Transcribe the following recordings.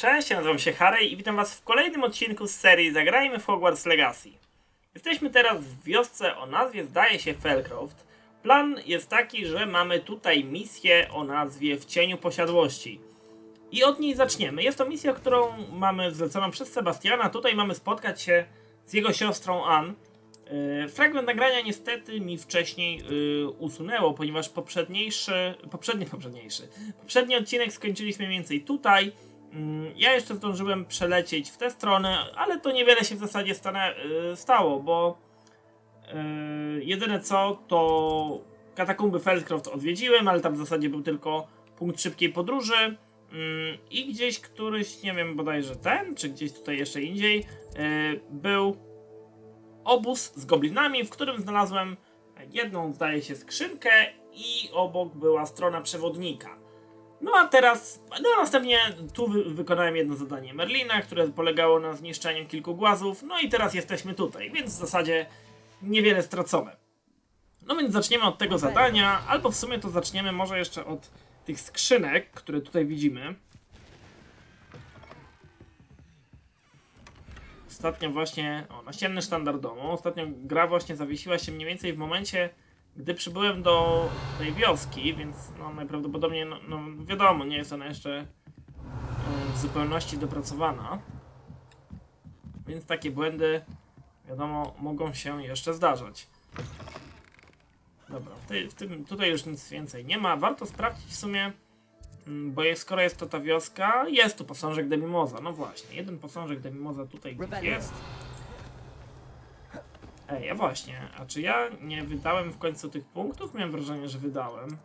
Cześć, ja nazywam się Harry i witam was w kolejnym odcinku z serii Zagrajmy w Hogwarts Legacy. Jesteśmy teraz w wiosce o nazwie, zdaje się, Feldcroft. Plan jest taki, że mamy tutaj misję o nazwie w cieniu posiadłości. I od niej zaczniemy. Jest to misja, którą mamy zleconą przez Sebastiana. Tutaj mamy spotkać się z jego siostrą Ann. Fragment nagrania niestety mi wcześniej usunęło, ponieważ poprzedni odcinek skończyliśmy mniej więcej tutaj. Ja jeszcze zdążyłem przelecieć w tę stronę, ale to niewiele się w zasadzie stało, bo jedyne co, to katakumby Feldcroft odwiedziłem, ale tam w zasadzie był tylko punkt szybkiej podróży i gdzieś któryś, nie wiem, bodajże ten, czy gdzieś tutaj jeszcze indziej, był obóz z goblinami, w którym znalazłem jedną, zdaje się, skrzynkę i obok była strona przewodnika. No a teraz, następnie tu wykonałem jedno zadanie Merlina, które polegało na zniszczeniu kilku głazów, no i teraz jesteśmy tutaj, więc w zasadzie niewiele stracone. No więc zaczniemy od tego zadania, albo w sumie to zaczniemy może jeszcze od tych skrzynek, które tutaj widzimy. Ostatnio właśnie, naścienny sztandar domu, ostatnio gra właśnie zawiesiła się mniej więcej w momencie, gdy przybyłem do tej wioski, więc no najprawdopodobniej, no wiadomo, nie jest ona jeszcze w zupełności dopracowana. Więc takie błędy, wiadomo, mogą się jeszcze zdarzać. Dobra, tutaj już nic więcej nie ma. Warto sprawdzić w sumie, bo skoro jest to ta wioska, jest tu posążek Demimoza. No właśnie, jeden posążek Demimoza tutaj gdzieś jest. Ej, a właśnie, a czy ja nie wydałem w końcu tych punktów? Miałem wrażenie, że wydałem.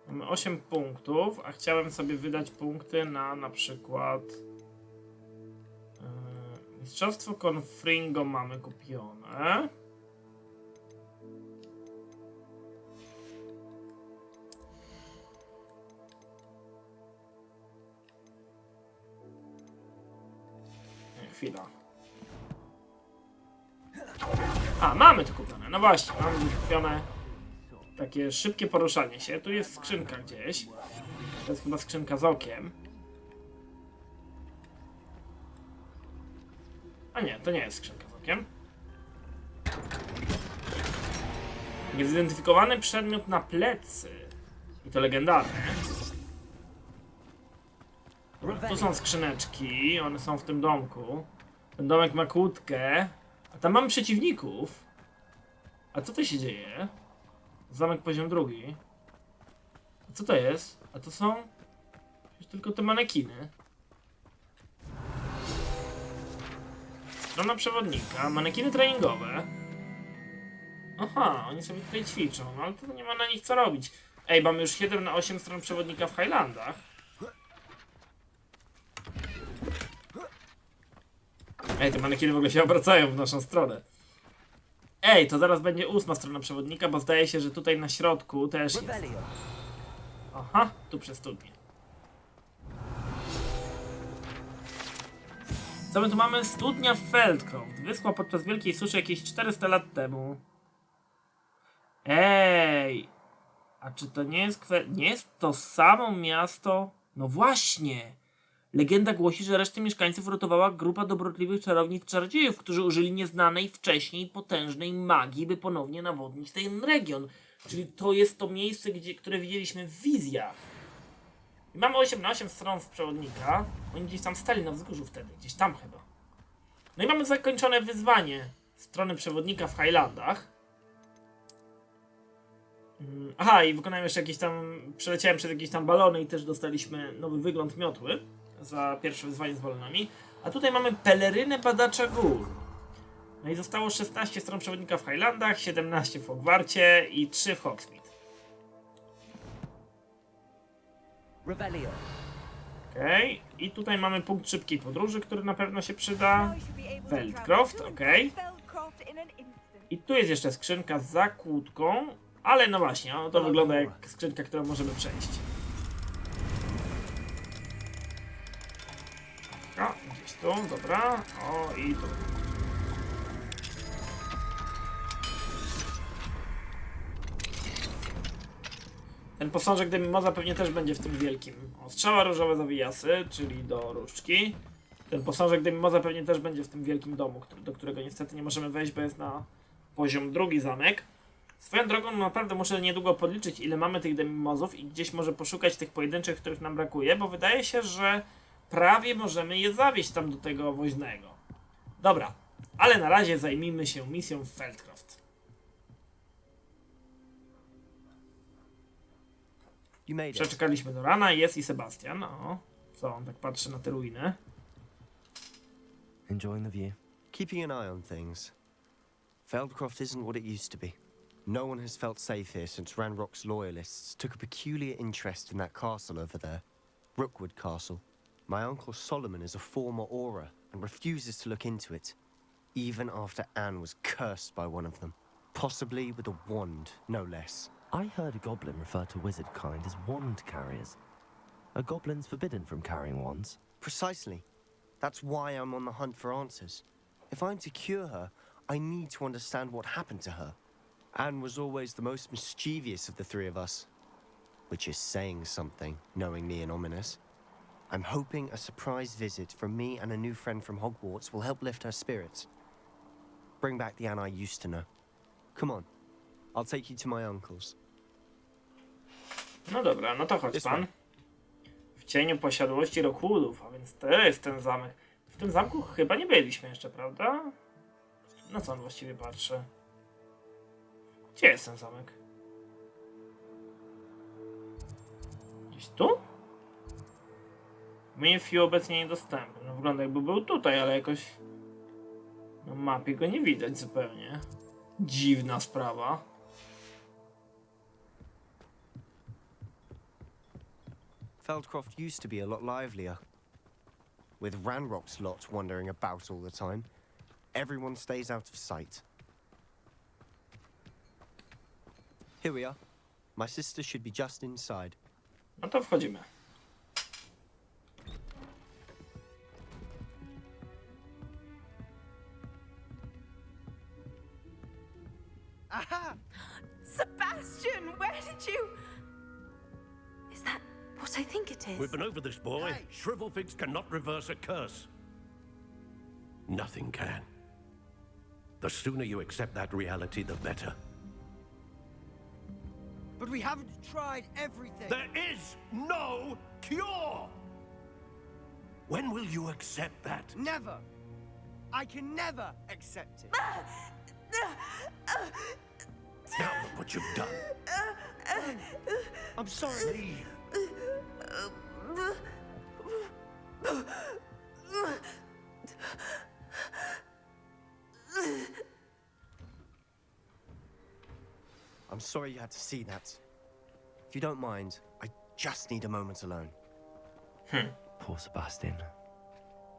Mamy 8 punktów, a chciałem sobie wydać punkty na przykład mistrzostwo Confringo mamy kupione. Chwila. A, mamy to kupione, no właśnie, mamy kupione takie szybkie poruszanie się. Tu jest skrzynka gdzieś. To jest chyba skrzynka z okiem. A nie, to nie jest skrzynka z okiem. Niezidentyfikowany przedmiot na plecy. I to legendarne. Tu są skrzyneczki, one są w tym domku. Ten domek ma kłódkę. A tam mamy przeciwników. A co to się dzieje? Zamek poziom drugi. A co to jest? A to są już tylko te manekiny. Strona przewodnika. Manekiny treningowe. Aha, oni sobie tutaj ćwiczą, no ale to nie ma na nich co robić. Ej, mamy już 7 na 8 stron przewodnika w Highlandach. Ej, te manekiny w ogóle się obracają w naszą stronę. Ej, to zaraz będzie 8 strona przewodnika, bo zdaje się, że tutaj na środku też jest. Aha, tu przez studnię. Co my tu mamy? Studnia Feldcroft. Wyschła podczas wielkiej suszy jakieś 400 lat temu. Ej! A czy to nie jest nie jest to samo miasto? No właśnie! Legenda głosi, że resztę mieszkańców uratowała grupa dobrotliwych czarownic czarodziejów, którzy użyli nieznanej wcześniej potężnej magii, by ponownie nawodnić ten region. Czyli to jest to miejsce, które widzieliśmy w wizjach. I mamy 8 na 8 stron w przewodnika. Oni gdzieś tam stali na wzgórzu wtedy, gdzieś tam chyba. No i mamy zakończone wyzwanie strony przewodnika w Highlandach. Aha, i wykonałem jeszcze jakieś tam, przeleciałem przez jakieś tam balony i też dostaliśmy nowy wygląd miotły za pierwsze wyzwanie z balonami. A tutaj mamy pelerynę badacza gór. No i zostało 16 stron przewodnika w Highlandach, 17 w Hogwarcie i 3 w Hogsmeade. Okej, i tutaj mamy punkt szybkiej podróży, który na pewno się przyda. Feldcroft, okej. I tu jest jeszcze skrzynka za kłódką, ale no właśnie, to wygląda jak skrzynka, którą możemy przejść. O, gdzieś tu, dobra. O, i tu. Ten posążek Demimoza pewnie też będzie w tym wielkim. O, strzała różowe zawijasy, czyli do różdżki. Ten posążek Demimoza pewnie też będzie w tym wielkim domu, do którego niestety nie możemy wejść, bo jest na poziom 2 zamek. Swoją drogą naprawdę muszę niedługo podliczyć, ile mamy tych Demimozów i gdzieś może poszukać tych pojedynczych, których nam brakuje, bo wydaje się, że prawie możemy je zawieźć tam do tego woźnego. Dobra, ale na razie zajmijmy się misją w Feldcroft. Przeczekaliśmy do rana, jest i Sebastian. O, co on tak patrzy na te ruiny? Enjoying the view. Keeping an eye on things. Feldcroft isn't what it used to be. No one has felt safe here since Ranrock's loyalists took a peculiar interest in that castle over there. Rookwood Castle. My uncle Solomon is a former Aura and refuses to look into it, even after Anne was cursed by one of them. Possibly with a wand, no less. I heard a goblin refer to wizard kind as wand carriers. Are goblins forbidden from carrying wands? Precisely. That's why I'm on the hunt for answers. If I'm to cure her, I need to understand what happened to her. Anne was always the most mischievous of the three of us. Which is saying something, knowing me and Ominous. I'm hoping a surprise visit from me and a new friend from Hogwarts will help lift her spirits. Bring back the Anne I used to know. Come on. I'll take you to my uncle's. No dobra, no to chodź pan. W cieniu posiadłości Rockwoodów, a więc to jest ten zamek. W tym zamku chyba nie byliśmy jeszcze, prawda? Na co on właściwie patrzy? Gdzie jest ten zamek? Gdzieś tu? Menu obecnie niedostępny. No wygląda jakby był tutaj, ale jakoś na mapie go nie widać zupełnie. Dziwna sprawa. Feldcroft used to be a lot livelier. With Ranrock's lot wandering about all the time, everyone stays out of sight. Here we are. My sister should be just inside. No to wchodzimy. Aha! Sebastian, where did you... Is that what I think it is? We've been over this, boy. Hey. Shrivelfigs cannot reverse a curse. Nothing can. The sooner you accept that reality, the better. But we haven't tried everything. There is no cure! When will you accept that? Never. I can never accept it. Now look what you've done. I'm sorry. Leave. I'm sorry you had to see that. If you don't mind, I just need a moment alone. Poor Sebastian.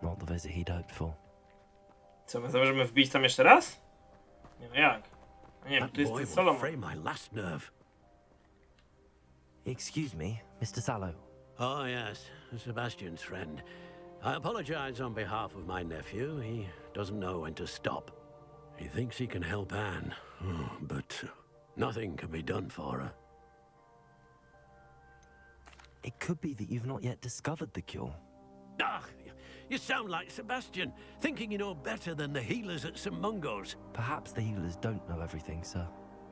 Not the visit he'd hoped for. Co, my zamierzamy wbić tam jeszcze raz? Nie no jak? No nie, That tu jest boy ten will Solomon. fray my last nerve. Excuse me, Mr. Sallow. Oh, yes, Sebastian's friend. I apologize on behalf of my nephew. He doesn't know when to stop. He thinks he can help Anne, but nothing can be done for her. It could be that you've not yet discovered the cure. Ah, you sound like Sebastian, thinking you know better than the healers at St. Mungo's. Perhaps the healers don't know everything, sir.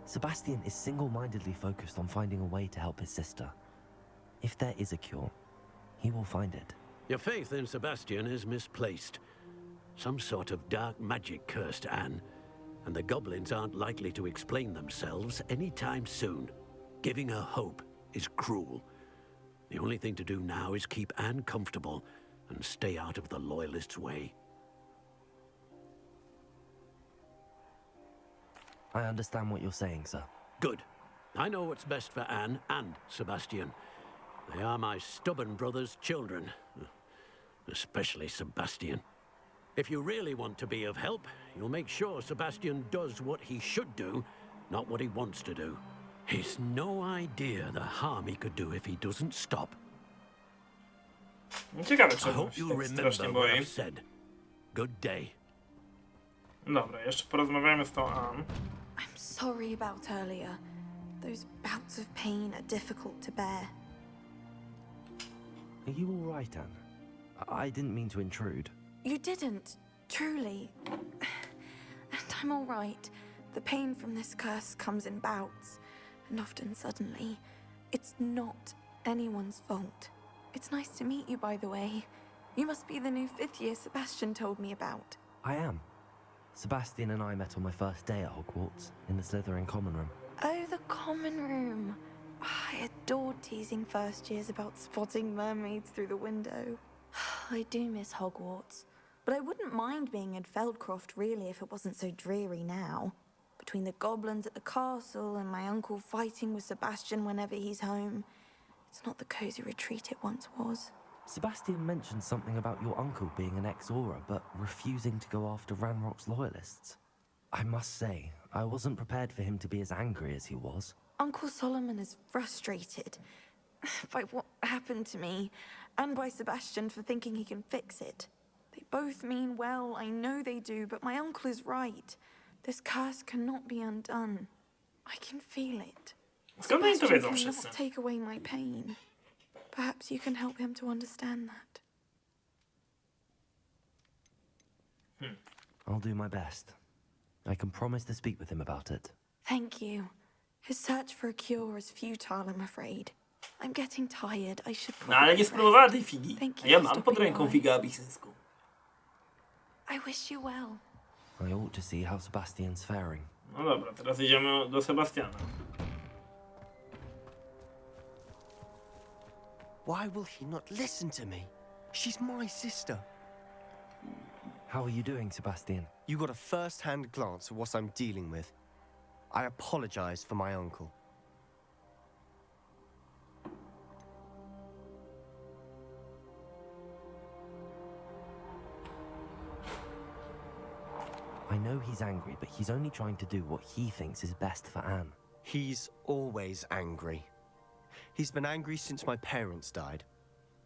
Sebastian is single-mindedly focused on finding a way to help his sister. If there is a cure, he will find it. Your faith in Sebastian is misplaced. Some sort of dark magic cursed Anne, and the goblins aren't likely to explain themselves anytime soon. Giving her hope is cruel. The only thing to do now is keep Anne comfortable and stay out of the Loyalists' way. I understand what you're saying, sir. Good. I know what's best for Anne and Sebastian. They are my stubborn brother's children. Especially Sebastian. If you really want to be of help, you'll make sure Sebastian does what he should do, not what he wants to do. He's no idea the harm he could do if he doesn't stop. Ciekawe, I czemu hope się you tak remember strasznie what boi. I've said. Good day. Dobra, jeszcze porozmawiamy z tą Ann. I'm sorry about earlier. Those bouts of pain are difficult to bear. Are you all right, Anne? I didn't mean to intrude. You didn't, truly. And I'm all right. The pain from this curse comes in bouts, and often suddenly. It's not anyone's fault. It's nice to meet you, by the way. You must be the new 5th year Sebastian told me about. I am. Sebastian and I met on my first day at Hogwarts, in the Slytherin common room. Oh, the common room. I adored teasing first years about spotting mermaids through the window. I do miss Hogwarts, but I wouldn't mind being in Feldcroft really if it wasn't so dreary now. Between the goblins at the castle and my uncle fighting with Sebastian whenever he's home, it's not the cozy retreat it once was. Sebastian mentioned something about your uncle being an ex-Auror, but refusing to go after Ranrock's loyalists. I must say, I wasn't prepared for him to be as angry as he was. Uncle Solomon is frustrated by what happened to me, and by Sebastian for thinking he can fix it. They both mean well, I know they do, but my uncle is right. This curse cannot be undone. I can feel it. Skąd oni to wiedzą Sebastian wszyscy? cannot take away my pain. Perhaps you can help him to understand that. I'll do my best. I can promise to speak with him about it. Thank you. His search for a cure is futile, I'm afraid. I'm getting tired. I should No ale nie spróbowała tej figi. Thank A you ja for mam pod stopping ręką by. figę abisyńską. I wish you well. I ought to see how Sebastian's faring. No dobra, teraz idziemy do Sebastiana. Why will he not listen to me? She's my sister. How are you doing, Sebastian? You got a first-hand glance at what I'm dealing with. I apologize for my uncle. I know he's angry, but he's only trying to do what he thinks is best for Anne. He's always angry. He's been angry since my parents died.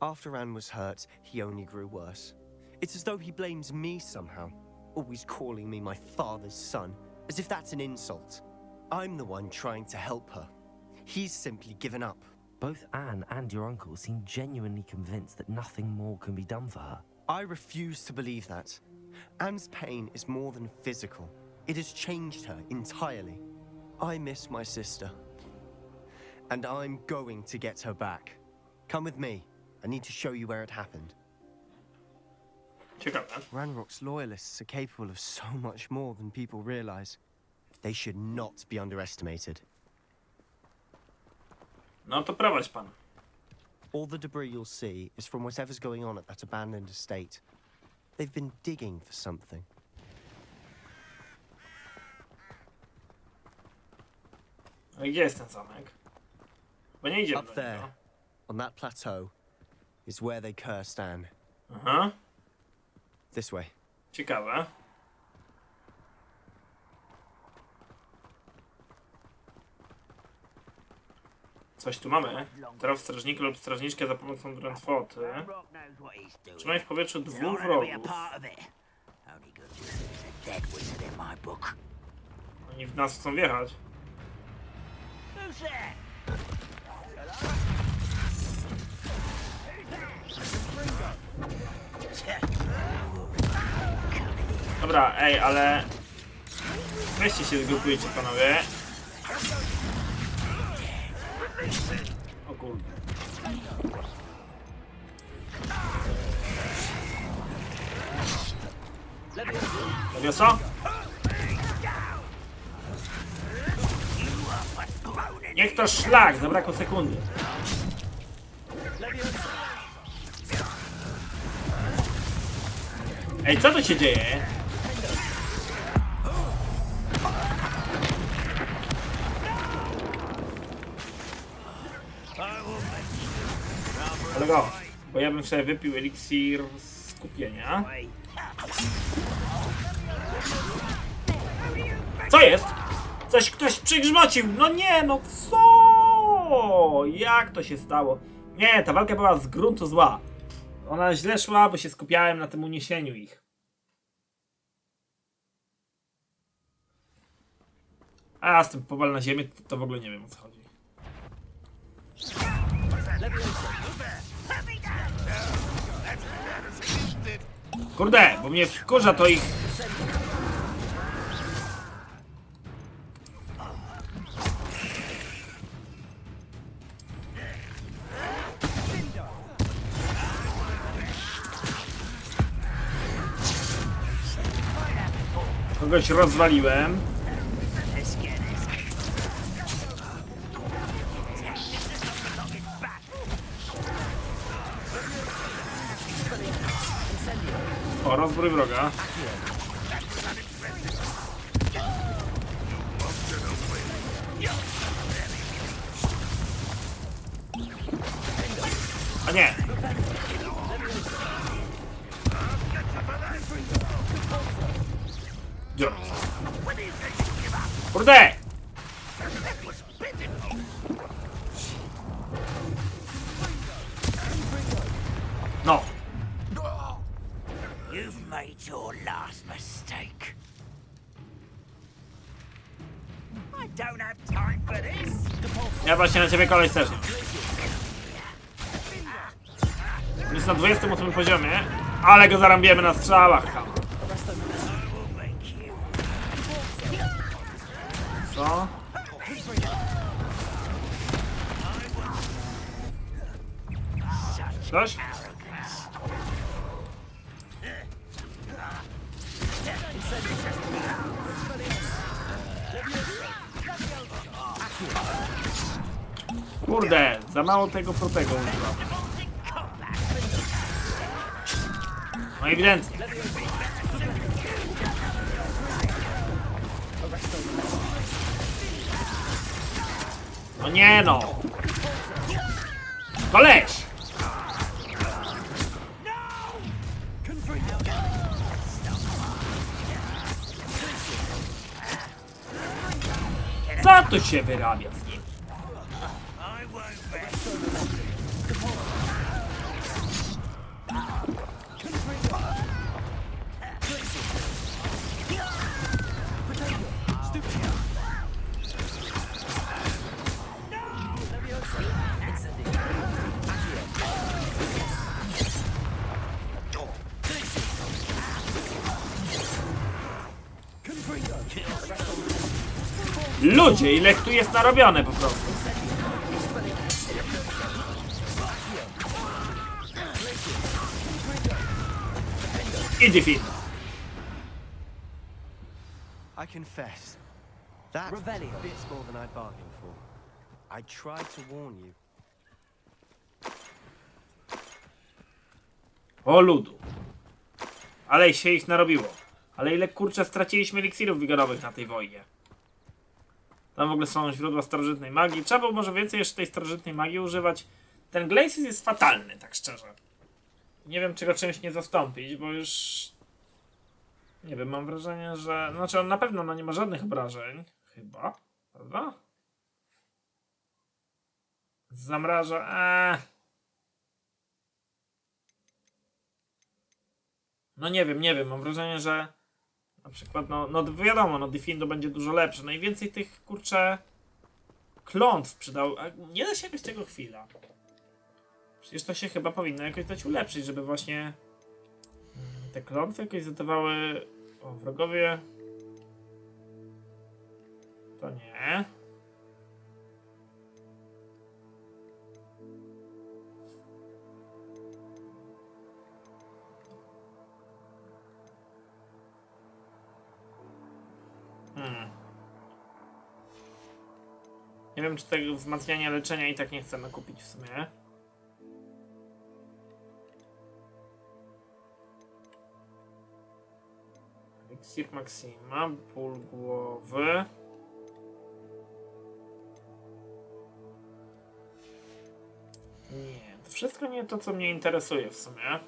After Anne was hurt, he only grew worse. It's as though he blames me somehow, always calling me my father's son, as if that's an insult. I'm the one trying to help her. He's simply given up. Both Anne and your uncle seem genuinely convinced that nothing more can be done for her. I refuse to believe that. Anne's pain is more than physical. It has changed her entirely. I miss my sister. And I'm going to get her back. Come with me. I need to show you where it happened. Ciekawe. Ranrock's loyalists are capable of so much more than people realize. They should not be underestimated. No to prowadź pan. All the debris you'll see is from whatever's going on at that abandoned estate. They've been digging for something. A gdzie jest ten zamek? Bo nie idziemy Up do there, niego. on that plateau, is where they cursed Anne. Aha, This way. ciekawe. Coś tu mamy. Traf strażnika lub strażniczkę za pomocą drętwoty. Trzymaj w powietrzu dwóch wrogów. Oni w nas chcą wjechać. Dobra, ej, ale... Weźcie się zgrupujcie, panowie. O kurde. Lewioso? Niech to szlak, zabrakło sekundy. Ej, co tu się dzieje? Kolego, bo ja bym sobie wypił eliksir skupienia. Co jest? Ktoś przygrzmocił! No nie, no co? Jak to się stało? Nie, ta walka była z gruntu zła. Ona źle szła, bo się skupiałem na tym uniesieniu ich. A z tym powal na ziemię to w ogóle nie wiem, o co chodzi. Kurde, bo mnie wkurza to ich... Kogoś rozwaliłem. O, rozbrój wroga. A nie! Dziura. Kurde! No. You've made your last mistake. I don't have time for this. Ja właśnie na ciebie koleś też nie. Jest na 28 poziomie, ale go zarąbiemy na strzałach. Co? Coś? Kurde, za mało tego protego użyłam. No ewidentnie. No nie no! Koleś! Co tu się wyrabia z nim? Ludzie, ile tu jest narobione po prostu. I defeat. I confess, that's bits more than I bargained for. I tried to warn you. O ludu. Ale się ich narobiło. Ale ile kurczę straciliśmy eliksirów wigorowych na tej wojnie. Tam w ogóle są źródła starożytnej magii. Trzeba było może więcej jeszcze tej starożytnej magii używać. Ten Glacis jest fatalny, tak szczerze. Nie wiem, czy go czymś nie zastąpić, bo już... Nie wiem, mam wrażenie, że... Znaczy on na pewno nie ma żadnych obrażeń. Chyba. Prawda? Zamraża... No nie wiem. Mam wrażenie, że... Na przykład, no wiadomo, no Defindo będzie dużo lepsze. Najwięcej tych, kurczę... klątw przydał... A nie da się jakoś tego chwila. Przecież to się chyba powinno jakoś dać ulepszyć, żeby właśnie... Te klątwy jakoś zadawały... O, wrogowie... To nie... Nie wiem, czy tego wzmacniania leczenia i tak nie chcemy kupić w sumie. Eliksir Maxima, ból głowy. Nie, to wszystko nie to, co mnie interesuje w sumie.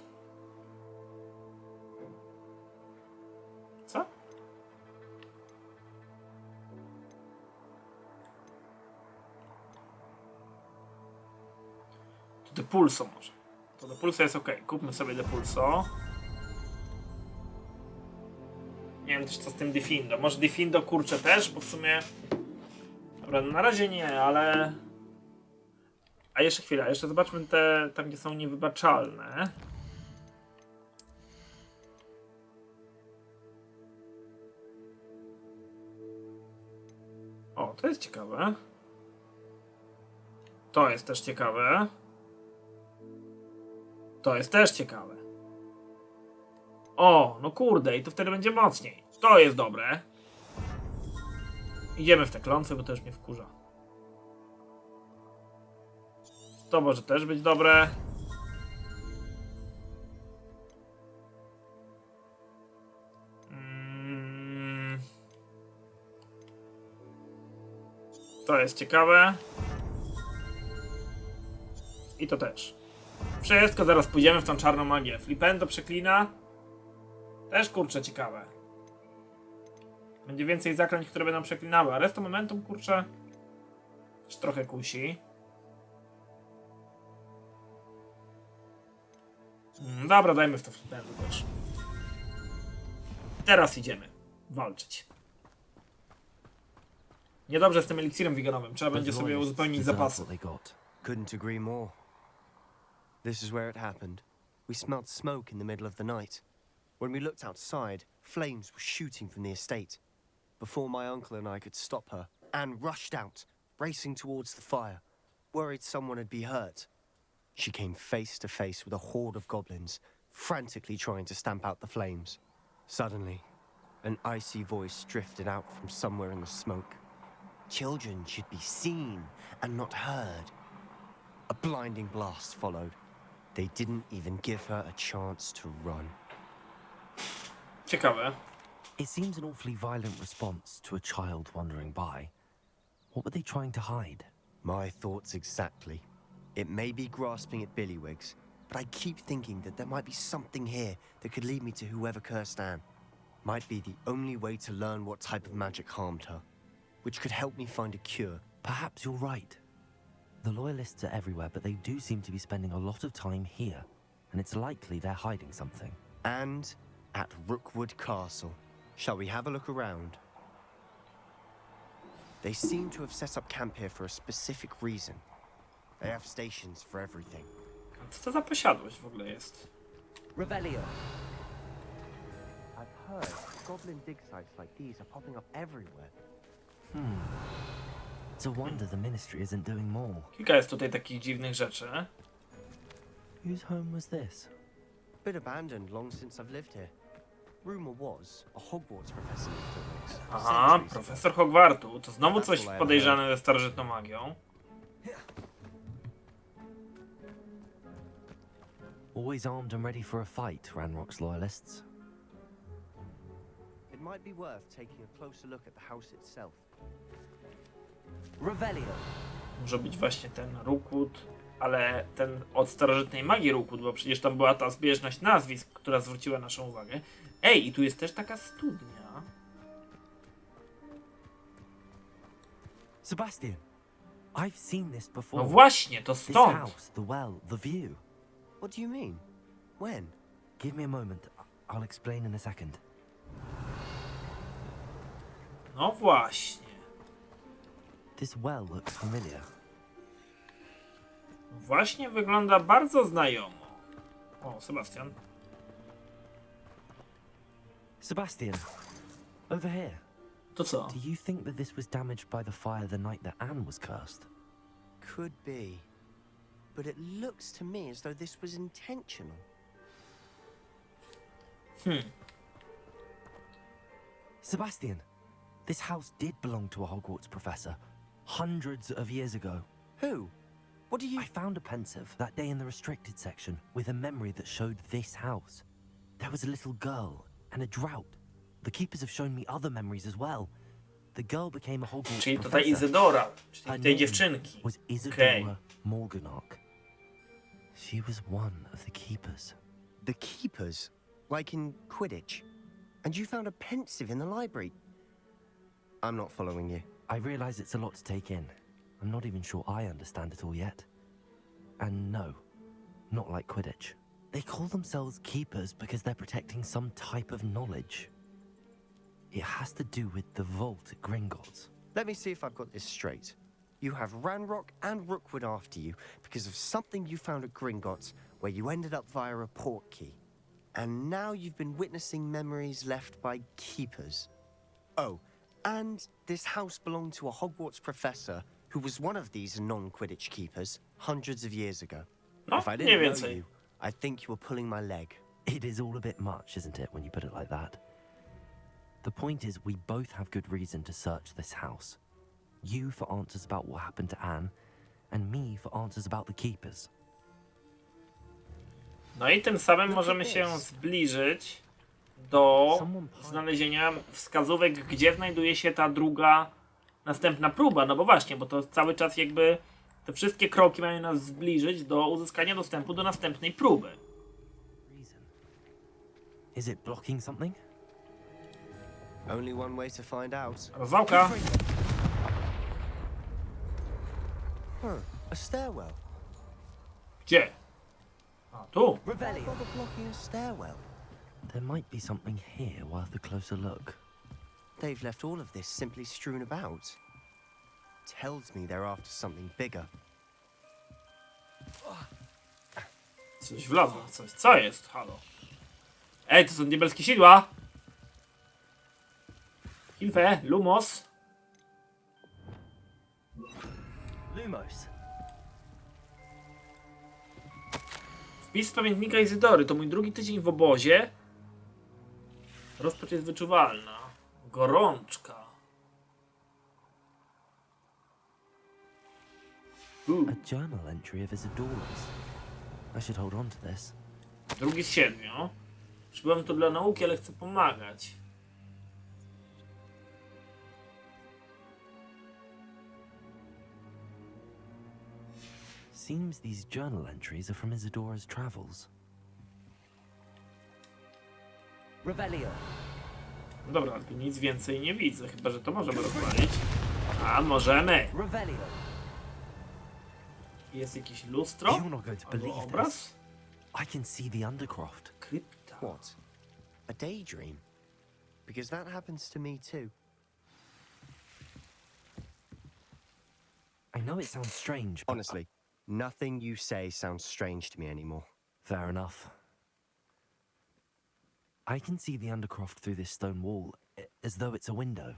Co? To Depulso może. To Depulso jest ok. Kupmy sobie Depulso. Nie wiem też co z tym Defindo. Może Defindo kurczę też, bo w sumie Dobra, na razie nie, ale... A jeszcze chwila, jeszcze zobaczmy te, tam gdzie są niewybaczalne. O, to jest ciekawe. To jest też ciekawe. To jest też ciekawe. O, no kurde, i to wtedy będzie mocniej. To jest dobre. Idziemy w te klątwy, bo to już mnie wkurza. To może też być dobre. To jest ciekawe. I to też. Wszystko, zaraz pójdziemy w tą czarną magię. Flipendo przeklina. Też kurczę ciekawe. Będzie więcej zaklęć, które będą przeklinały. A resto momentum kurczę też trochę kusi. Dobra, dajmy w to flipendo też. Teraz idziemy walczyć. Niedobrze z tym eliksirem wiganowym. Trzeba będzie sobie uzupełnić zapasy. Couldn't agree more. This is where it happened. We smelled smoke in the middle of the night. When we looked outside, flames were shooting from the estate. Before my uncle and I could stop her, Anne rushed out, racing towards the fire, worried someone had been hurt. She came face to face with a horde of goblins, frantically trying to stamp out the flames. Suddenly, an icy voice drifted out from somewhere in the smoke. Children should be seen and not heard. A blinding blast followed. They didn't even give her a chance to run. Ciekawe. It seems an awfully violent response to a child wandering by. What were they trying to hide? My thoughts exactly. It may be grasping at Billywigs, but I keep thinking that there might be something here that could lead me to whoever cursed Anne. Might be the only way to learn what type of magic harmed her, which could help me find a cure. Perhaps you're right. The Loyalists are everywhere, but they do seem to be spending a lot of time here, and it's likely they're hiding something. And at Rookwood Castle. Shall we have a look around? They seem to have set up camp here for a specific reason. They have stations for everything. Co to za posiadłość w ogóle jest? Revelio. I've heard goblin dig sites like these are popping up everywhere. It's a wonder the ministry isn't doing more. Kilka jest tutaj takich dziwnych rzeczy. Whose home was this? Been abandoned long since I've lived here. Rumor was a Hogwarts professor lived here once. Aha, Centuries ago. profesor Hogwartu. To znowu coś podejrzane ze starożytną magią. Always armed and ready for a fight, Ranrock's Loyalists. It might be worth taking a closer look at the house itself. Revelio. Może być właśnie ten Rookwood, ale ten od starożytnej magii Rookwood, bo przecież tam była ta zbieżność nazwisk, która zwróciła naszą uwagę. Ej, i tu jest też taka studnia. Sebastian, I've seen this before. No właśnie, to This stąd. house, the well, the view. What do you mean? When? Give me a moment. I'll explain in a second. No właśnie. This well looks familiar. Właśnie wygląda bardzo znajomo. O, Sebastian. Sebastian, over here. To co? Do you think that this was damaged by the fire the night that Anne was cursed? Could be. But it looks to me as though this was intentional. Sebastian, this house did belong to a Hogwarts professor hundreds of years ago. Who? What do you... I found a pensive that day in the restricted section with a memory that showed this house. There was a little girl and a drought. The keepers have shown me other memories as well. The girl became a Hogwarts Czyli tutaj professor. Izydora, czyli Her tej name dziewczynki. was Isidora Okej. Morganach. She was one of the keepers. The keepers? Like in Quidditch? And you found a pensive in the library? I'm not following you. I realize it's a lot to take in. I'm not even sure I understand it all yet. And no, not like Quidditch. They call themselves keepers because they're protecting some type of knowledge. It has to do with the vault at Gringotts. Let me see if I've got this straight. You have Ranrock and Rookwood after you because of something you found at Gringotts, where you ended up via a port key. And now you've been witnessing memories left by keepers. Oh, and this house belonged to a Hogwarts professor who was one of these non-Quidditch keepers hundreds of years ago. No, If I mniej didn't know więcej. you, I think you were pulling my leg. It is all a bit much, isn't it, when you put it like that? The point is, we both have good reason to search this house. You for answers about what happened to Anne, and me for answers about the keepers. No i tym samym możemy się zbliżyć do znalezienia wskazówek, gdzie znajduje się ta druga, następna próba. No bo właśnie, bo to cały czas jakby te wszystkie kroki mają nas zbliżyć do uzyskania dostępu do następnej próby. Is it blocking something? Only one way to find out. Rozwałka. A stairwell. Gdzie? A, tu. Bother blocking a stairwell. There might be something here worth a closer look. They've left all of this simply strewn about. Tells me they're after something bigger. Coś wlazło, coś. Co jest? Halo. Ej, to są diabelskie sidła. Hilfe, Lumos. Lumos. Wpis z pamiętnika Izydory. To mój drugi tydzień w obozie. Rozpacz jest wyczuwalna. Gorączka. A journal entry of Isadora's. I should hold on to this. 2 z 7. Przybyłem tu dla nauki, ale chcę pomagać. Seems these journal entries are from Isadora's travels. Revelio. No dobra, ale tu nic więcej nie widzę, chyba że to możemy rozwalić. A, możemy! Revelio. Jest jakieś lustro? You're not going to Albo believe obraz? this. I can see the Undercroft. Krypta. What? A daydream? Because that happens to me too. I know it sounds strange, but Honestly, nothing you say sounds strange to me anymore. fair enough. I can see the Undercroft through this stone wall, as though it's a window.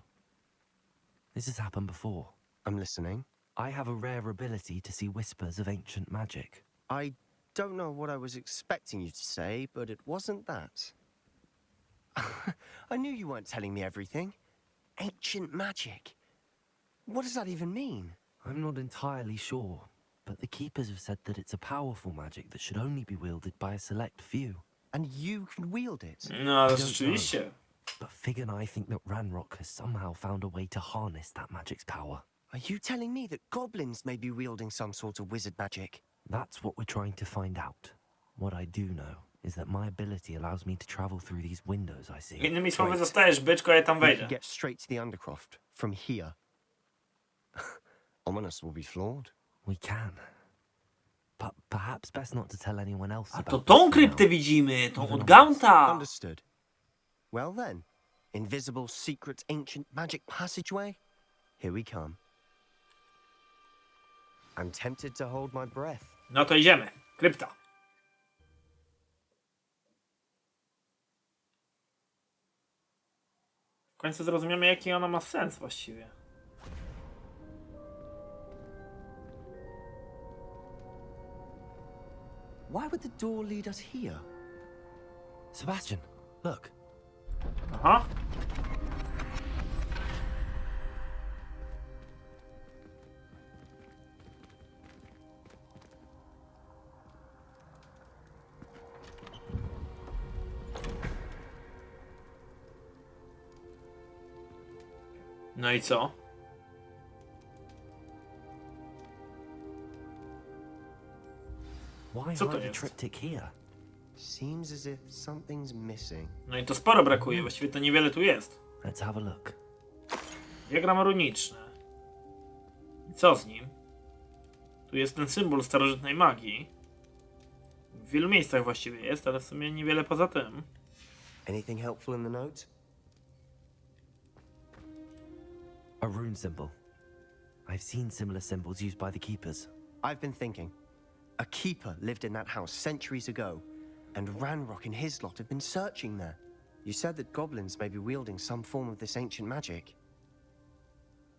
This has happened before. I'm listening. I have a rare ability to see whispers of ancient magic. I don't know what I was expecting you to say, but it wasn't that. I knew you weren't telling me everything. Ancient magic. What does that even mean? I'm not entirely sure, but the Keepers have said that it's a powerful magic that should only be wielded by a select few. And you can wield it. No, ale I don't rzeczywiście. But Fig and I think that Ranrock has somehow found a way to harness that magic's power. Are you telling me that goblins may be wielding some sort of wizard magic? That's what we're trying to find out. What I do know is that my ability allows me to travel through these windows I see. Innymi słowy, zostajesz byczko, a ja tam We wejdę. can get straight to the Undercroft from here. Ominous will be flawed. We can. But perhaps best not to tell anyone else A about to this tą for now. kryptę widzimy, tą od Gaunta. Understood. Well then, invisible, secret, ancient magic passageway? Here we come. I'm tempted to hold my breath. No to idziemy. Krypta. W końcu zrozumiemy, jaki ona ma sens właściwie. Why would the door lead us here? Sebastian, look. Aha. No i co? Why Co to hide the jest? triptych here? Seems as if something's missing. No i to sporo brakuje, właściwie to niewiele tu jest. Let's have a look. Diagram runiczny. I co z nim? Tu jest ten symbol starożytnej magii. W wielu miejscach właściwie jest, ale w sumie niewiele poza tym. Anything helpful in the note? A rune symbol. I've seen similar symbols used by the keepers. I've been thinking. A keeper lived in that house centuries ago, and Ranrock and his lot have been searching there. You said that goblins may be wielding some form of this ancient magic.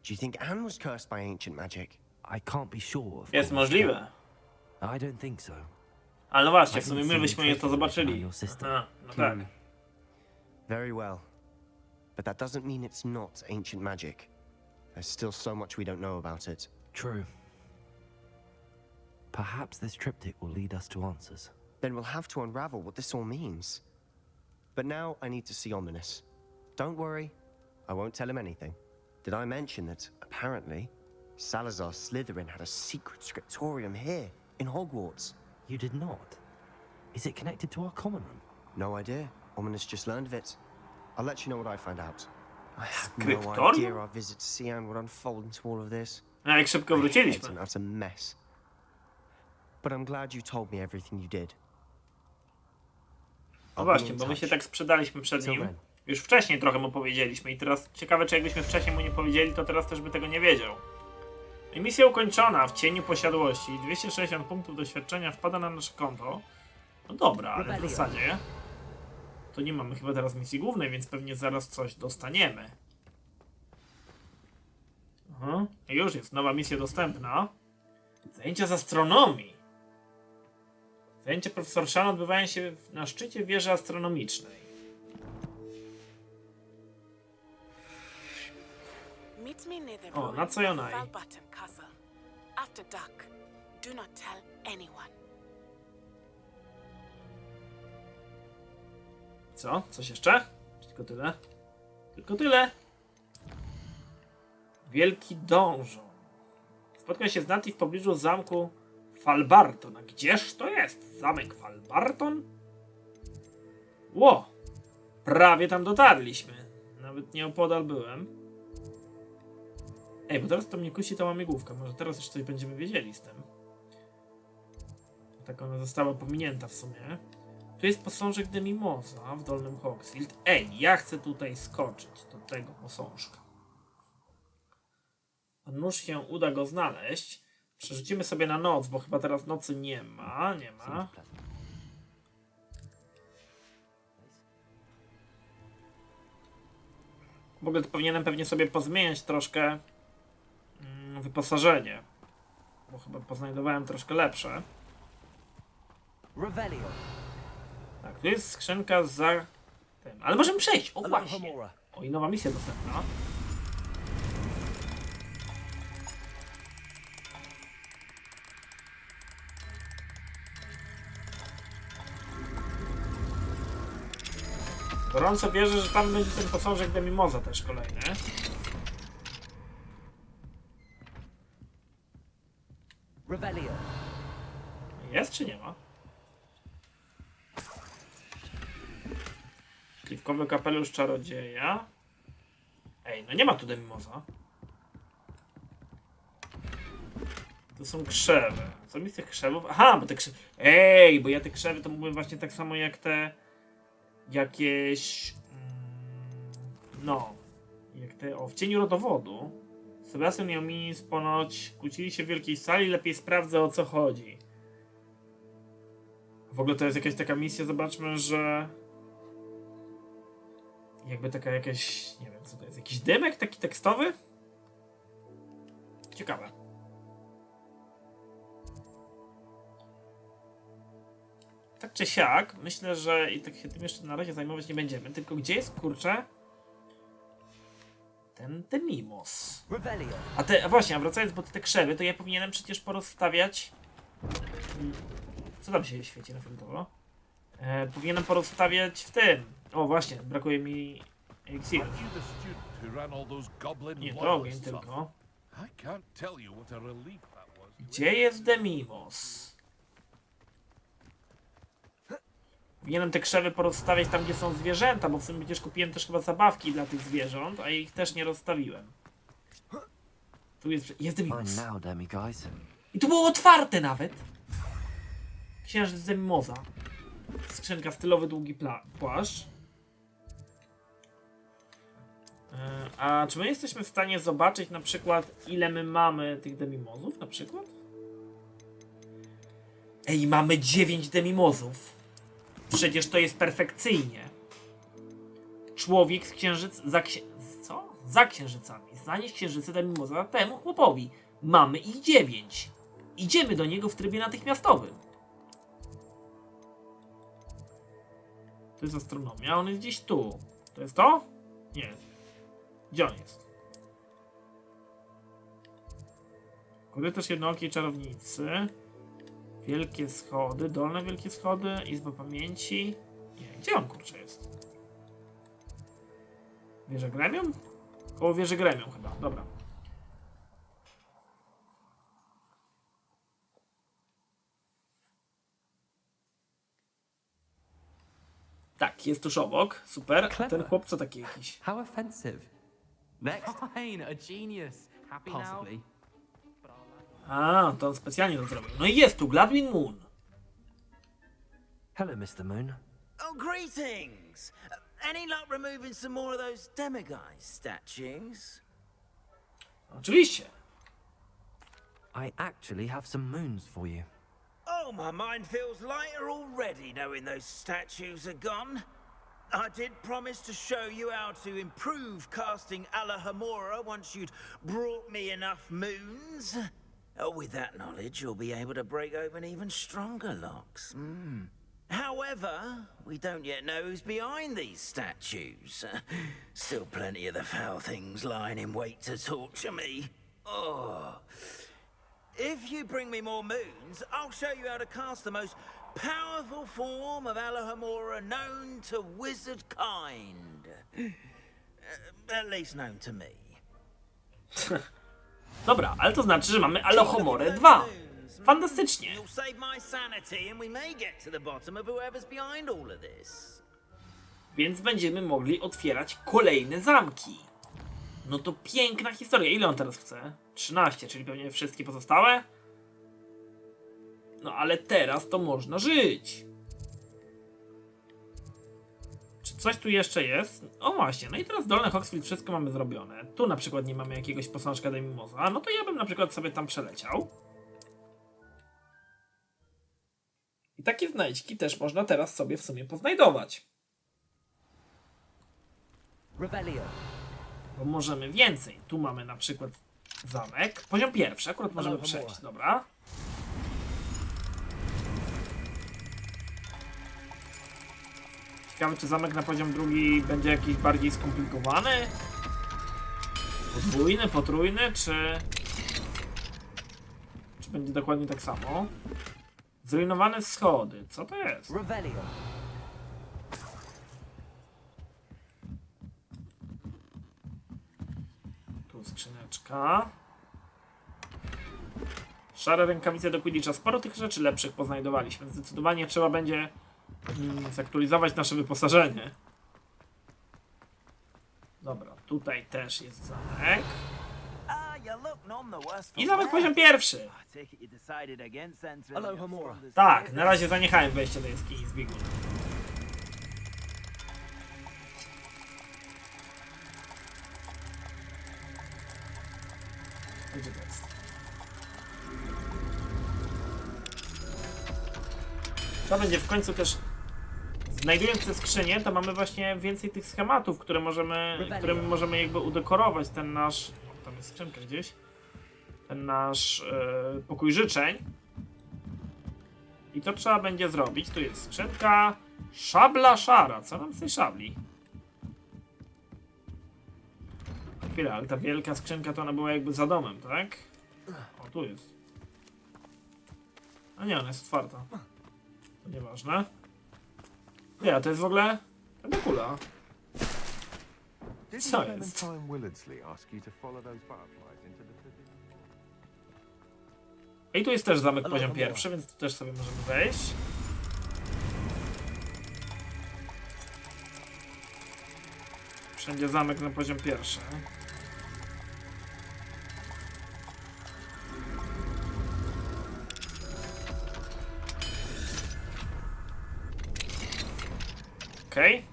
Do you think Anne was cursed by ancient magic? I can't be sure. Of Jest course. możliwe. I don't think so. Ale no właśnie, w sumie my byśmy je to zobaczyli. Aha, no tak. Very well. But that doesn't mean it's not ancient magic. There's still so much we don't know about it. True. Perhaps this triptych will lead us to answers. Then we'll have to unravel what this all means. But now I need to see Ominous. Don't worry, I won't tell him anything. Did I mention that, apparently, Salazar Slytherin had a secret scriptorium here, in Hogwarts? You did not? Is it connected to our common room? No idea. Ominous just learned of it. I'll let you know what I find out. I have no Scriptorium? idea our visit to Cieniu would unfold into all of this. A jak szybko It's wróciliśmy. a mess. But I'm glad you told me everything you did. No I'll be właśnie, in bo my się touch. tak sprzedaliśmy przed Till nim. then. Już wcześniej trochę mu powiedzieliśmy i teraz ciekawe, czy jakbyśmy wcześniej mu nie powiedzieli, to teraz też by tego nie wiedział. I misja ukończona w cieniu posiadłości. 260 punktów doświadczenia wpada na nasze konto. No dobra, ale w zasadzie to nie mamy chyba teraz misji głównej, więc pewnie zaraz coś dostaniemy. Aha, już jest nowa misja dostępna. Zajęcia z astronomii. Zajęcia profesor Shan odbywają się na szczycie wieży astronomicznej. Meet me near the O, ruins na co ją of Feldcroft Castle. After dark, do not tell anyone. Co? Coś jeszcze? Czy tylko tyle? Tylko tyle. Wielki dążą. Spotkaj się z Nati w pobliżu zamku Falbarton. A gdzież to jest? Zamek Falbarton? Ło! Prawie tam dotarliśmy. Nawet nieopodal byłem. Ej, bo teraz to mnie kusi ta łamigłówka. Może teraz już coś będziemy wiedzieli z tym. Tak ona została pominięta w sumie. Tu jest posążek Demimoza w Dolnym Hogsfield. Ej, ja chcę tutaj skoczyć do tego posążka. Nóż się uda go znaleźć. Przerzucimy sobie na noc, bo chyba teraz nocy nie ma. Nie ma. W ogóle to powinienem pewnie sobie pozmieniać troszkę wyposażenie. Bo chyba poznajdowałem troszkę lepsze. Revelio. Tak, tu jest skrzynka za tym. Ale możemy przejść! O właśnie! Alohomora. O, i nowa misja dostępna. Gorąco wierzę, że tam będzie ten posążek Demimoza też kolejny. Revelio. Jest czy nie ma? Śliwkowy kapelusz czarodzieja. Ej, no nie ma tu Demimoza. To są krzewy. Co mi z tych krzewów? Aha, bo te krzewy... Ej, bo ja te krzewy to mówię właśnie tak samo jak te... Jakieś... No... Jak te... O, w cieniu rodowodu. Sebastian i Ominis ponoć kłócili się w wielkiej sali. Lepiej sprawdzę, o co chodzi. W ogóle to jest jakaś taka misja, zobaczmy, że... Jakby taka jakaś... Nie wiem, co to jest. Jakiś dymek taki tekstowy? Ciekawe. Tak czy siak, myślę, że i tak się tym jeszcze na razie zajmować nie będziemy. Tylko gdzie jest, kurczę, ten Demimos? A właśnie, a wracając, bo te krzewy, to ja powinienem przecież porozstawiać... Co tam się świeci na fioletowo? Powinienem porozstawiać w tym. O właśnie, brakuje mi eliksirów. Nie, to ogień tylko. Gdzie jest Demimos? Powinienem te krzewy porozstawiać tam, gdzie są zwierzęta, bo w sumie przecież kupiłem też chyba zabawki dla tych zwierząt, a ich też nie rozstawiłem. Tu jest Demimos. I tu było otwarte nawet! Księżyc Demimoza. Skrzynka, stylowy, długi płaszcz. A czy my jesteśmy w stanie zobaczyć na przykład, ile my mamy tych demimozów na przykład? Ej, mamy 9 demimozów. Przecież to jest perfekcyjnie. Człowiek z księżyc... Za księżycami. Zanieść księżyce demimoza temu chłopowi. Mamy ich 9. Idziemy do niego w trybie natychmiastowym. To jest astronomia, on jest gdzieś tu. To jest to? Nie. Gdzie on jest? Korytarz jednookiej czarownicy. Wielkie schody, dolne wielkie schody, izba pamięci. Nie, gdzie on kurczę jest? Wieża gremium? Koło wieży gremium chyba, dobra. Tak, jest tuż obok, super. A ten chłop co taki jakiś? How offensive. Next. Fine, a genius. Happy possibly. A, to on specjalnie to zrobił. No i jest tu, Gladwin Moon. Hello, Mr. Moon. Oh, greetings! Any luck removing some more of those demiguise statues? Oczywiście. I actually have some moons for you. Oh, my mind feels lighter already knowing those statues are gone. I did promise to show you how to improve casting Alohomora once you'd brought me enough moons. With that knowledge, you'll be able to break open even stronger locks. However, we don't yet know who's behind these statues. Still plenty of the foul things lying in wait to torture me. Oh. If you bring me more moons, I'll show you how to cast the most powerful form of Alohomora known to wizard kind. At least known to me. Dobra, ale to znaczy, że mamy Alohomorę 2. Fantastycznie. You'll save my sanity and we may get to the bottom of whoever's behind all of this. Więc będziemy mogli otwierać kolejne zamki. No to piękna historia. Ile on teraz chce? 13, czyli pewnie wszystkie pozostałe? No ale teraz to można żyć. Czy coś tu jeszcze jest? O właśnie, no i teraz dolny Hogsfield wszystko mamy zrobione. Tu na przykład nie mamy jakiegoś posążka Demimoza. No to ja bym na przykład sobie tam przeleciał. I takie znajdźki też można teraz sobie w sumie poznajdować. Rebellion. Bo możemy więcej. Tu mamy na przykład zamek. Poziom pierwszy, akurat możemy przejść, dobra. Ciekawe, czy zamek na poziom drugi będzie jakiś bardziej skomplikowany? Podwójny, potrójny, czy będzie dokładnie tak samo? Zrujnowane schody. Co to jest? Rebellion. Tu skrzyneczka. Szare rękawice do Quidditcha. Sporo tych rzeczy lepszych poznajdowaliśmy. Zdecydowanie trzeba będzie zaktualizować nasze wyposażenie. Dobra, tutaj też jest zamek. I zamek poziom pierwszy. Tak, na razie zaniechałem wejścia do jaskini z biegunem. Gdzie to jest? To będzie w końcu też... Znajdując te skrzynie, to mamy właśnie więcej tych schematów, którymi możemy jakby udekorować ten nasz... O, tam jest skrzynka gdzieś. Ten nasz pokój życzeń. I to trzeba będzie zrobić. Tu jest skrzynka. Szabla szara. Co nam z tej szabli? Chwila, ale ta wielka skrzynka to ona była jakby za domem, tak? O, tu jest. A nie, ona jest otwarta. To nieważne. Nie, to jest w ogóle... Ta kula. Co jest? I tu jest też zamek poziom pierwszy, więc tu też sobie możemy wejść. Wszędzie zamek na poziom pierwszy. Okej.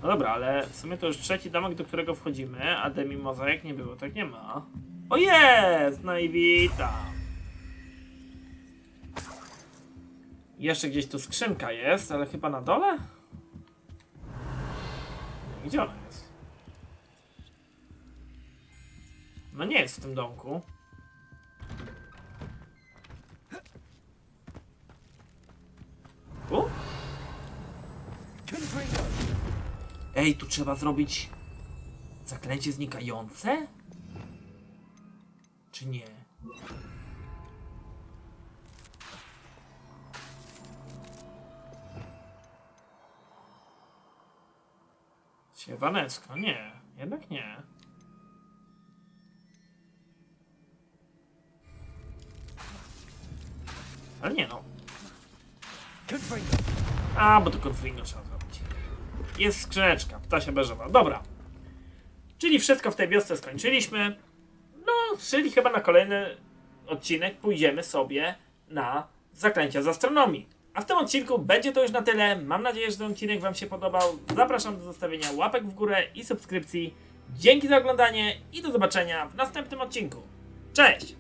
No dobra, ale w sumie to już trzeci domek, do którego wchodzimy, a Demimoza jak nie było, tak nie ma. O jest! No i witam. Jeszcze gdzieś tu skrzynka jest, ale chyba na dole? Gdzie ona jest? No nie jest w tym domku. Tu? Ej, tu trzeba zrobić zaklęcie znikające? Czy nie? Siewanesko, nie. Jednak nie. Ale nie no. A, bo to konfringo trzeba zrobić. Jest skrzyneczka, ptasia beżowa. Dobra. Czyli wszystko w tej wiosce skończyliśmy. No, czyli chyba na kolejny odcinek pójdziemy sobie na zaklęcia z astronomii. A w tym odcinku będzie to już na tyle. Mam nadzieję, że ten odcinek wam się podobał. Zapraszam do zostawienia łapek w górę i subskrypcji. Dzięki za oglądanie i do zobaczenia w następnym odcinku. Cześć!